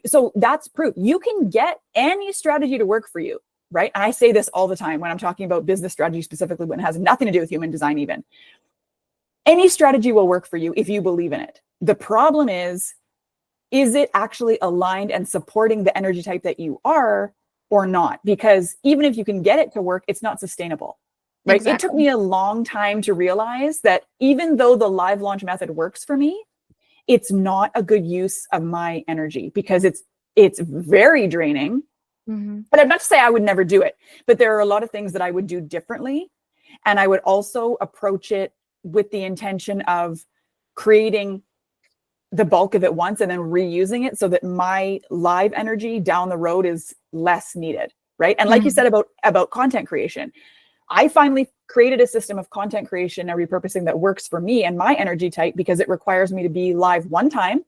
so that's proof. You can get any strategy to work for you, right? And I say this all the time when I'm talking about business strategy, specifically when it has nothing to do with human design even. Any strategy will work for you if you believe in it. The problem is it actually aligned and supporting the energy type that you are or not? Because even if you can get it to work, it's not sustainable. Right. Exactly. It took me a long time to realize that even though the live launch method works for me, it's not a good use of my energy because it's very draining. But I'm not to say I would never do it, but there are a lot of things that I would do differently. And I would also approach it with the intention of creating the bulk of it once and then reusing it so that my live energy down the road is less needed. Right. And like you said about content creation, I finally created a system of content creation and repurposing that works for me and my energy type because it requires me to be live one time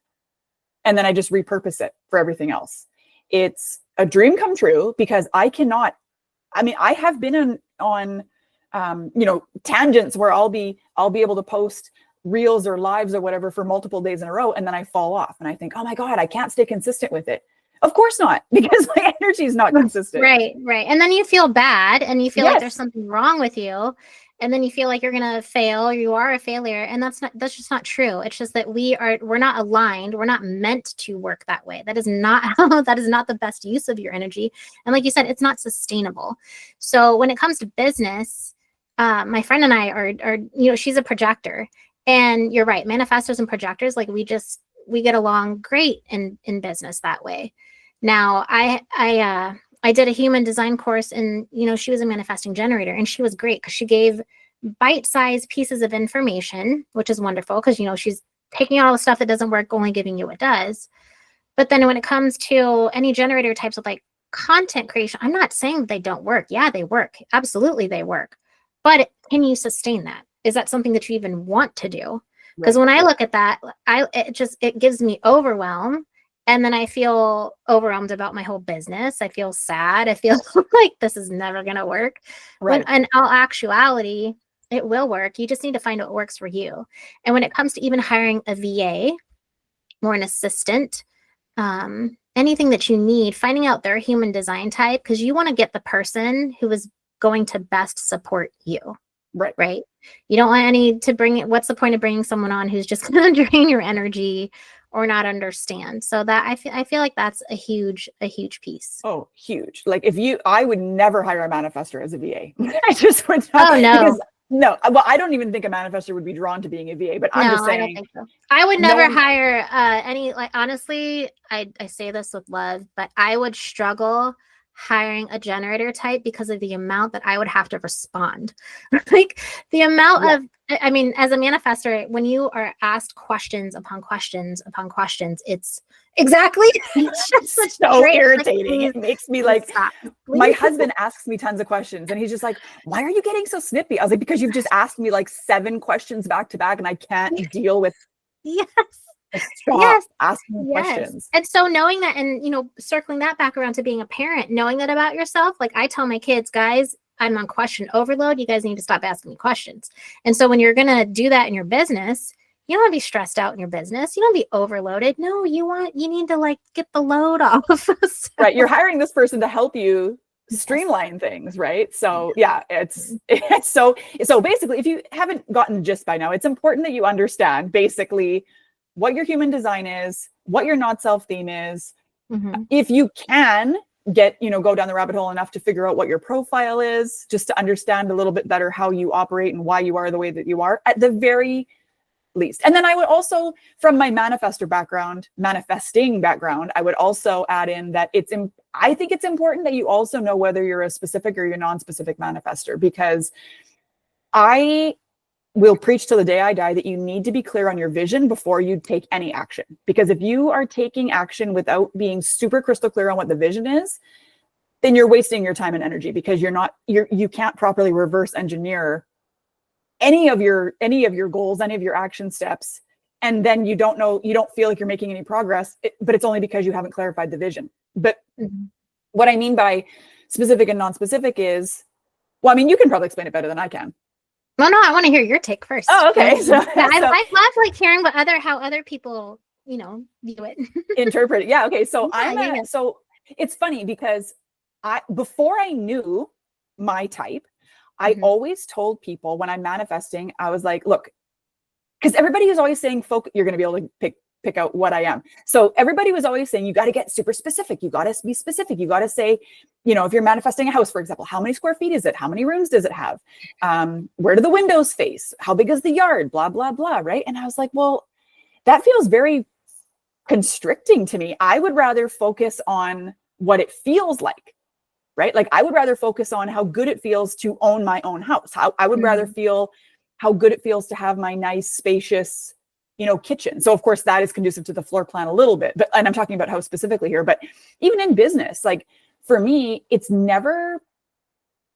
and then I just repurpose it for everything else. It's a dream come true because I have been on tangents where I'll be able to post reels or lives or whatever for multiple days in a row and then I fall off and I think, oh my God, I can't stay consistent with it. Of course not, because my energy is not consistent. Right. And then you feel bad and you feel like there's something wrong with you. And then you feel like you're going to fail or you are a failure. And that's just not true. It's just that we're not aligned. We're not meant to work that way. That is not the best use of your energy. And like you said, it's not sustainable. So when it comes to business, my friend and I are she's a projector and you're right. Manifestors and projectors, like we get along great in business that way. Now, I did a human design course and, she was a manifesting generator and she was great because she gave bite-sized pieces of information, which is wonderful because, she's taking out all the stuff that doesn't work, only giving you what does. But then when it comes to any generator types of like content creation, I'm not saying that they don't work. Yeah, they work. Absolutely, they work. But can you sustain that? Is that something that you even want to do? Because when I look at that, it gives me overwhelm. And then I feel overwhelmed about my whole business. I feel sad. I feel like this is never going to work. Right. When in all actuality, it will work. You just need to find what works for you. And when it comes to even hiring a VA or an assistant, anything that you need, finding out their human design type, because you want to get the person who is going to best support you. Right. You don't want what's the point of bringing someone on who's just going to drain your energy or not understand? So that I feel like that's a huge piece. Oh, huge. Like I would never hire a manifestor as a VA. I just would not. Oh, no. No, well, I don't even think a manifestor would be drawn to being a VA, but I'm just saying. I don't think so. I would never hire any, like, honestly, I say this with love, but I would struggle hiring a generator type because of the amount that I would have to respond. Like the amount of, as a manifestor, when you are asked questions upon questions upon questions, it's just so irritating. It makes me like, my husband asks me tons of questions and he's just like, why are you getting so snippy? I was like, because you've just asked me like 7 questions back to back and I can't deal with. Yes. Like, stop Yes. asking Yes. questions. And so knowing that, and, circling that back around to being a parent, knowing that about yourself, like I tell my kids, guys, I'm on question overload. You guys need to stop asking me questions. And so when you're going to do that in your business, you don't want to be stressed out in your business. You don't want to be overloaded. No, you need to like get the load off. So, Right. You're hiring this person to help you yes. streamline things, right? So yeah, it's so basically, if you haven't gotten the gist by now, it's important that you understand basically what your human design is, what your not self theme is. Mm-hmm. If you can get, go down the rabbit hole enough to figure out what your profile is, just to understand a little bit better how you operate and why you are the way that you are, at the very least. And then I would also, from my manifesting background, I would also add in that I think it's important that you also know whether you're a specific or you're non-specific manifestor, because I will preach till the day I die that you need to be clear on your vision before you take any action. Because if you are taking action without being super crystal clear on what the vision is, then you're wasting your time and energy, because you can't properly reverse engineer any of your goals, any of your action steps, and then you don't feel like you're making any progress, but it's only because you haven't clarified the vision. But what I mean by specific and non-specific is, well, I mean, you can probably explain it better than I can. Well, no, I want to hear your take first. Oh, okay. I love like hearing how other people, view it. Interpret it. Yeah. Okay. So Yeah, so it's funny because before I knew my type, I always told people when I'm manifesting, I was like, look, because everybody is always saying, you're going to be able to pick out what I am. So everybody was always saying, you got to get super specific. You got to be specific. You got to say, if you're manifesting a house, for example, how many square feet is it? How many rooms does it have? Where do the windows face? How big is the yard? Blah, blah, blah. Right. And I was like, well, that feels very constricting to me. I would rather focus on what it feels like. Right? Like I would rather focus on how good it feels to own my own house. I would rather feel how good it feels to have my nice, spacious, kitchen. So of course that is conducive to the floor plan a little bit, and I'm talking about house specifically here, but even in business, like for me, it's never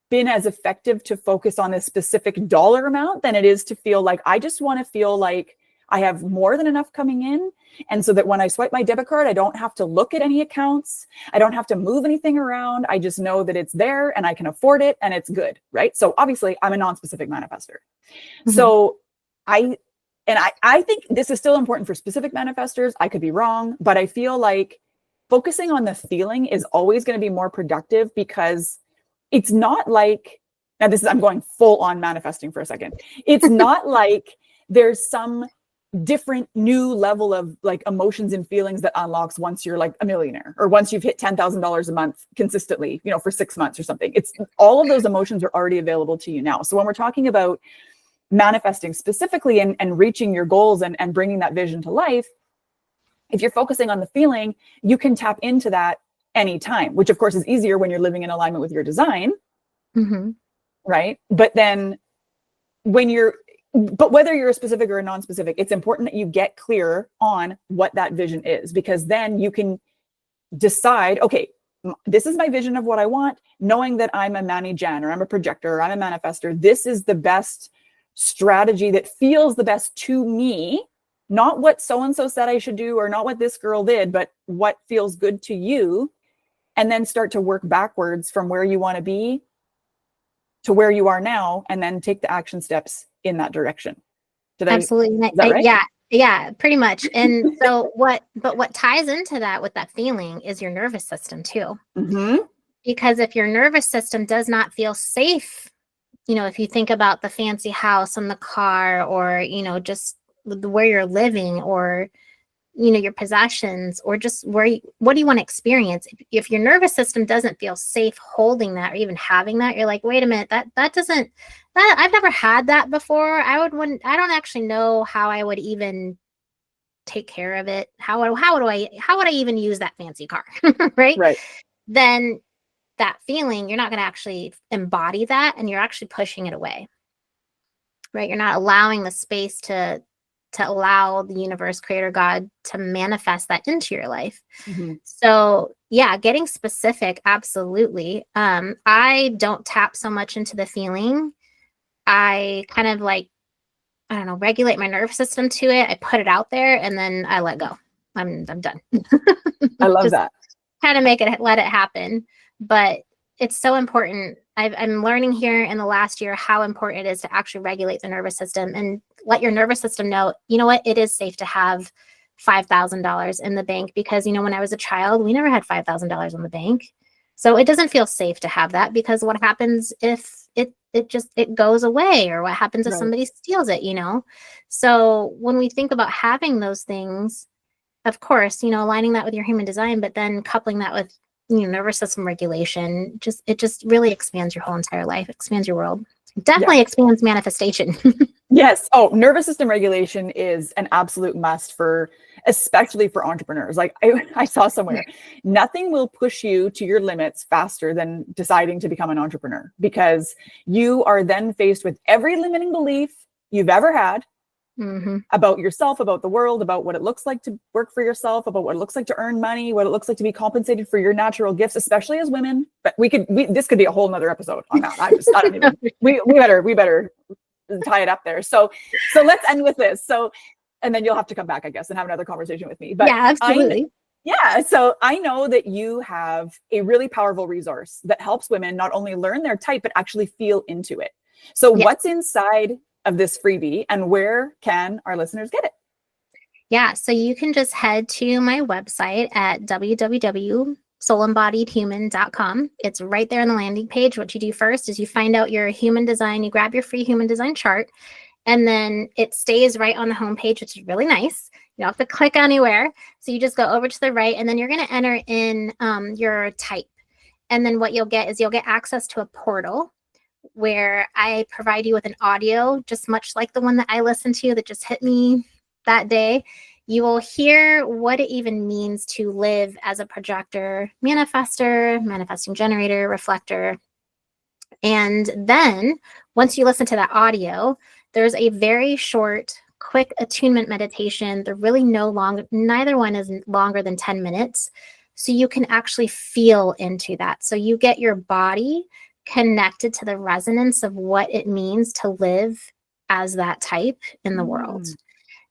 been as effective to focus on a specific dollar amount than it is to feel like I just want to feel like I have more than enough coming in. And so that when I swipe my debit card, I don't have to look at any accounts. I don't have to move anything around. I just know that it's there and I can afford it and it's good. Right. So obviously I'm a non-specific manifestor. So I think this is still important for specific manifestors. I could be wrong, but I feel like focusing on the feeling is always going to be more productive, because it's not like, now I'm going full on manifesting for a second. It's not like there's some different new level of like emotions and feelings that unlocks once you're like a millionaire, or once you've hit $10,000 a month consistently, for 6 months or something. It's all of those emotions are already available to you now. So when we're talking about manifesting specifically and reaching your goals and bringing that vision to life, if you're focusing on the feeling, you can tap into that anytime, which of course is easier when you're living in alignment with your design. Right. But then but whether you're a specific or a non-specific, it's important that you get clear on what that vision is, because then you can decide, okay, this is my vision of what I want, knowing that I'm a Mani-Jan, or I'm a projector, or I'm a manifestor. This is the best strategy that feels the best to me, not what so-and-so said I should do, or not what this girl did, but what feels good to you. And then start to work backwards from where you want to be to where you are now, and then take the action steps in that direction. Absolutely. Is that right? Yeah, pretty much. And so what ties into that with that feeling is your nervous system too. Because if your nervous system does not feel safe, if you think about the fancy house and the car, or, just where you're living, or, your possessions, or just what do you want to experience? If your nervous system doesn't feel safe holding that, or even having that, you're like, wait a minute, I've never had that before. I don't actually know how I would even take care of it. How would I even use that fancy car? Right. Then that feeling, you're not going to actually embody that, and you're actually pushing it away. Right. You're not allowing the space to allow the universe, creator, God, to manifest that into your life. So yeah, getting specific. Absolutely. I don't tap so much into the feeling. I kind of like, I don't know, regulate my nervous system to it. I put it out there and then I let go. I'm done. I love Just that. kind of let it happen. But it's so important. I'm learning here in the last year how important it is to actually regulate the nervous system and let your nervous system know, you know what, it is safe to have $5,000 in the bank, because, you know, when I was a child, we never had $5,000 in the bank. So it doesn't feel safe to have that, because what happens if it goes away, or what happens if Right. somebody steals it, you know? So when we think about having those things, of course, you know, aligning that with your human design, but then coupling that with, you know, nervous system regulation, it just really expands your whole entire life, expands your world. Definitely expands manifestation. Yes. Oh, nervous system regulation is an absolute must especially for entrepreneurs. Like I saw somewhere, nothing will push you to your limits faster than deciding to become an entrepreneur, because you are then faced with every limiting belief you've ever had about yourself, about the world, about what it looks like to work for yourself, about what it looks like to earn money, what it looks like to be compensated for your natural gifts, especially as women. But this could be a whole nother episode on that. I don't even, we better tie it up there. So let's end with this. And then you'll have to come back, I guess, and have another conversation with me. But yeah, absolutely. So I know that you have a really powerful resource that helps women not only learn their type, but actually feel into it. So what's inside of this freebie, and where can our listeners get it? Yeah, so you can just head to my website at www.soulembodiedhuman.com. It's right there on the landing page. What you do first is you find out your human design, you grab your free human design chart, and then it stays right on the homepage, which is really nice. You don't have to click anywhere. So you just go over to the right, and then you're going to enter in your type. And then what you'll get is access to a portal where I provide you with an audio, just much like the one that I listened to that just hit me that day. You will hear what it even means to live as a projector, manifestor, manifesting generator, reflector. And then once you listen to that audio, there's a very short, quick attunement meditation. They're really neither one is longer than 10 minutes. So you can actually feel into that. So you get your body connected to the resonance of what it means to live as that type in the world.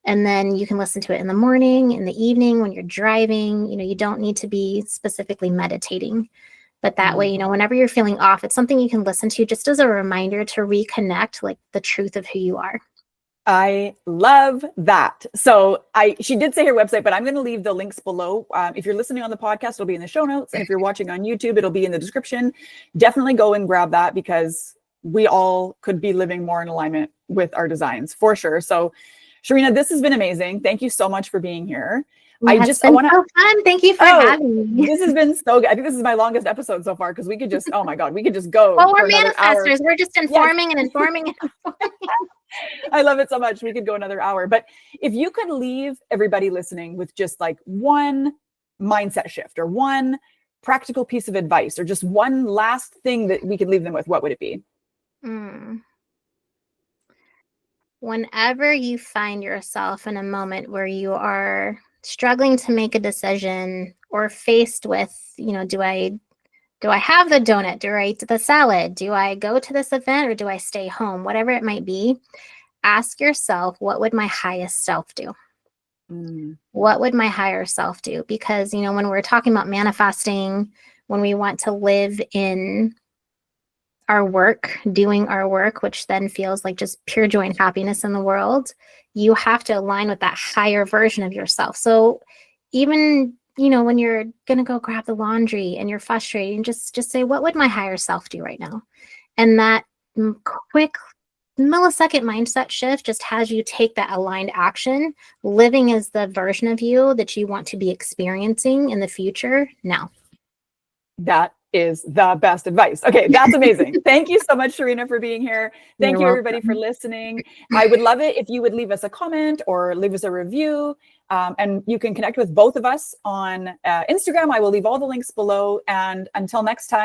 And then you can listen to it in the morning, in the evening, when you're driving. You know, you don't need to be specifically meditating, but that way, you know, whenever you're feeling off, it's something you can listen to just as a reminder to reconnect, like, the truth of who you are. I love that. So she did say her website, but I'm going to leave the links below. If you're listening on the podcast, it'll be in the show notes. And if you're watching on YouTube, it'll be in the description. Definitely go and grab that, because we all could be living more in alignment with our designs for sure. So Sherina, this has been amazing. Thank you so much for being here. I want to. So fun. Thank you for having me. This has been so good. I think this is my longest episode so far, because we could just, oh my God, we could just go. Well, we're manifestors. We're just informing and informing and informing. I love it so much. We could go another hour. But if you could leave everybody listening with just like one mindset shift, or one practical piece of advice, or just one last thing that we could leave them with, what would it be? Whenever you find yourself in a moment where you are struggling to make a decision, or faced with, you know, do I have the donut? Do I eat the salad? Do I go to this event, or do I stay home? Whatever it might be, ask yourself, what would my highest self do? What would my higher self do? Because, you know, when we're talking about manifesting, when we want to live in our work, doing our work, which then feels like just pure joy and happiness in the world, you have to align with that higher version of yourself. So even, you know, when you're going to go grab the laundry and you're frustrated, and just say, what would my higher self do right now? And that quick millisecond mindset shift just has you take that aligned action, living as the version of you that you want to be experiencing in the future now. That is the best advice. Okay, that's amazing. Thank you so much, Sherina, for being here. Thank you, everybody, for listening. I would love it if you would leave us a comment or leave us a review. And you can connect with both of us on Instagram. I will leave all the links below. And until next time.